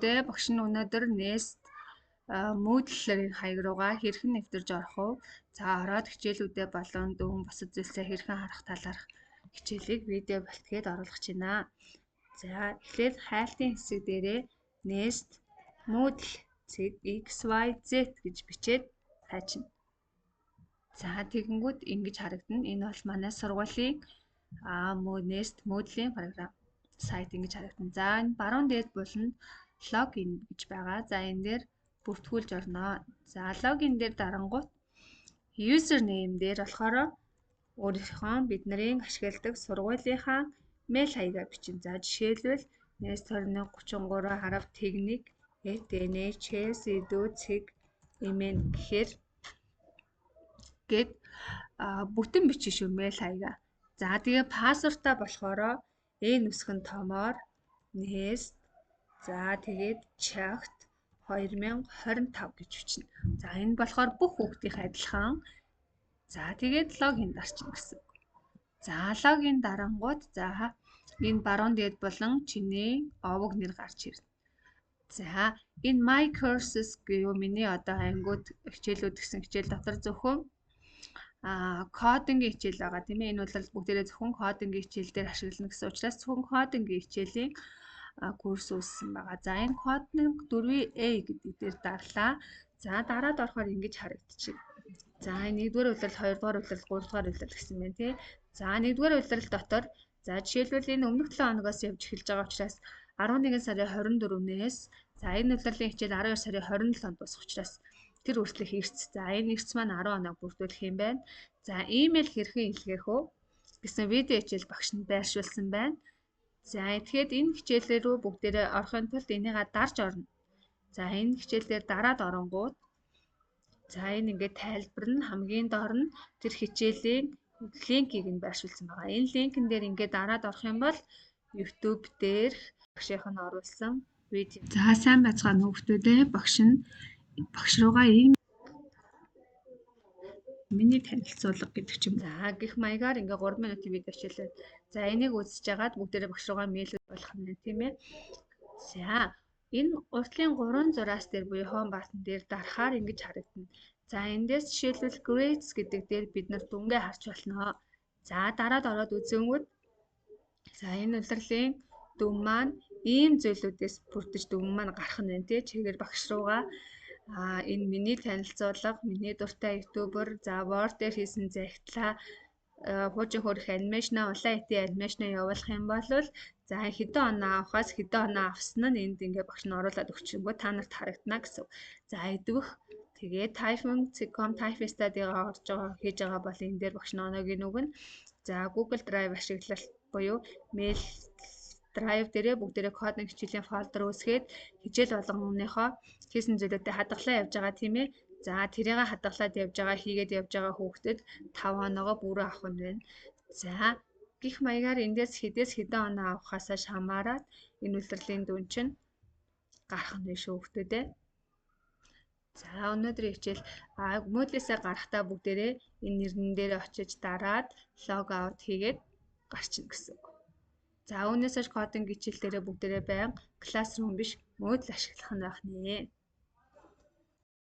Тэ багш нь өнөөдөр Nest Moodle-ийн хаяг руугаа хэрхэн нэвтэрж орох вэ? За ороод хичээлүүдэд болон дүүн бусад зүйлсээ хэрхэн харах талаарх хичээлийг видео бэлтгээд оруулах гэж байна. За эхлээд хайлтын хэсэг дээрээ Nest Moodle XYZ гэж бичээд тайчна. За тэгэнгүүт ингэж харагдана. Энэ бол манай сургуулийн Nest Moodle-ийн програм сайт ингэж харагдана. За энэ баруун дээд буланд логин гэж байгаа. За энэ дээр бүртгүүлж орно. За логин дээр дарангуут username дээр болохоор өөрийнхөө бидний ашигладаг сургуулийнхаа мэйл хаягаа бичнэ. За жишээлбэл nes2133 харав техник @nhs.edu.ceg гэхээр бүтэн бичиж шүү мэйл хаягаа. За тэгээ пассвортаа болохоор нөсгөн томоор nest за тэгээд чагт 2025 гэж бичнэ. За энэ болохоор бүх хүүхдийн адилхан. За тэгээд логин дарчна гэсэн. За логин дарангууд за энэ баруун дээд болон чиний овог нэр гарч ирнэ. За энэ my courses гэв миний одоо ангиуд хичээлүүд гэсэн хичээл дотор зөвхөн кодингийн хичээл байгаа тийм ээ. Энэ бол бүгдээрээ зөвхөн кодингийн хичээл дээр ашиглана гэсэн учраас зөвхөн кодингийн хичээлийн курс үүссэн байгаа. За энэ кодинг 4A гэдэг дээр дарлаа. За дараад орохоор ингэж харагдчихэв. За нэгдүгээр улирал, хоёрдугаар улирал, гуравдугаар улирал гэсэн байна тий. За нэгдүгээр улирал дотор за жишээлбэл энэ өмнөх 7 хоногоос явж эхэлж байгаа учраас 11 сарын 24-нээс за энэ улирлын хичээл 12 сарын 27-нд босох учраас тэр үрслэх эрс. За энэ эрс маань 10 хоног бүрдүүлэх юм байна. За имэйл хэрхэн илгээх вэ гэсэн видео хичээл багш нь байршуулсан байна. За тэгэхэд энэ хичээлээр рүү бүгдээрээ орохын тулд энийгээ дарж орно. За энэ хичээлээр дараад оронгууд за энэ ингээд тайлбар нь хамгийн доор нь тэр хичээлийн линкийг нь байршуулсан байгаа. Энэ линкэн дээр ингээд дараад орох юм бол YouTube дээр багшийнх нь оруулсан видео. За сайн байцгаана хүүхдүүдээ. Багш руугаа миний танилцуулга гэдэг ч юм. За гэх маягаар ингээ 3 минутын видео хичээлээ. За энийг үзэж жагаад бүгдээрээ багш руугаа мэйл болох нь тийм ээ. За энэ уртлын 3 зураас дээр буюу home button дээр дарахаар ингэж харагдана. За эндээс жишээлбэл grades гэдэг дээр бид нар дүнгээ харж болно. За дараад ороод үзэнгүүт за энэ улирлын дүн маань ийм зүйлүүдээс бүрдэж дүн маань гарах нь байна тий. Чигээр багш руугаа энэ миний танилцуулга, миний дуртай ютубер, за Word дээр хийсэн захидлаа, хуучин хөрөх анимашнаа, улаан итийн анимашнаа явуулах юм бол за хэдэн оноо авахаас хэдэн оноо авсан нь энд ингээ багш нь оруулаад өгчөнгөө та нарт харагдана гэсэн. За эдвэх тэгээ typing.com type-study-гаа орж байгаа хийж байгаа бол энэ дээр багш нь оноогийн өгнө. За Google Drive ашиглалт буюу mail Drive дээрээ бүгдээрээ кодинг хичээлийн фолдер үүсгээд хичээл болгоныхоо хийсэн зүйлүүдэд хадгалаа явж байгаа тийм ээ. За тэрийг хадгалаад явж байгаа хийгээд явж байгаа хүүхдэд 5 оноогоо бүрэн авах нь байна. За гих маягаар эндээс хэдээс хэдэн оноо авахаасаа хамаарат энэ улирлын дүн чинь гарах нь биш хүүхдүүдээ. За өнөөдрийн хичээл Moodle-ээсээ гарахтаа бүгдээрээ энэ нэрнэн дээр очиж дараад лог аут хийгээд гарчна гэсэн. За үүнээс хойш кодинг хичээл дээрээ бүгдээрээ байнга Classroom биш Moodle ашиглах нь байх нэ.